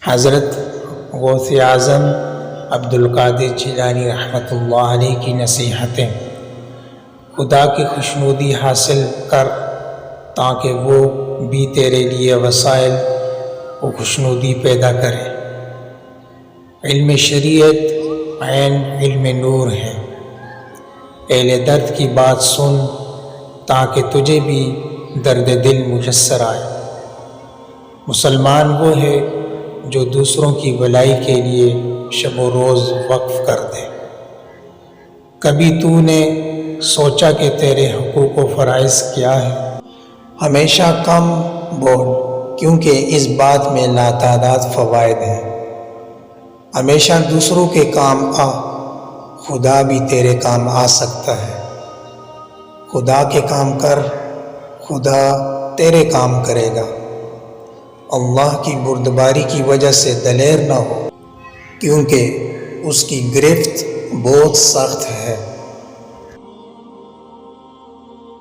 حضرت غوث اعظم عبد القادر جیلانی رحمۃ اللہ علیہ کی نصیحتیں: خدا کی خوشنودی حاصل کر تاکہ وہ بھی تیرے لیے وسائل و خوشنودی پیدا کرے۔ علم شریعت عین علم نور ہے۔ اہل درد کی بات سن تاکہ تجھے بھی درد دل میسر آئے۔ مسلمان وہ ہے جو دوسروں کی بھلائی کے لیے شب و روز وقف کر دے۔ کبھی تو نے سوچا کہ تیرے حقوق و فرائض کیا ہے؟ ہمیشہ کم بول، کیونکہ اس بات میں لاتعداد فوائد ہیں۔ ہمیشہ دوسروں کے کام آ، خدا بھی تیرے کام آ سکتا ہے۔ خدا کے کام کر، خدا تیرے کام کرے گا۔ اللہ کی بردباری کی وجہ سے دلیر نہ ہو، کیونکہ اس کی گرفت بہت سخت ہے۔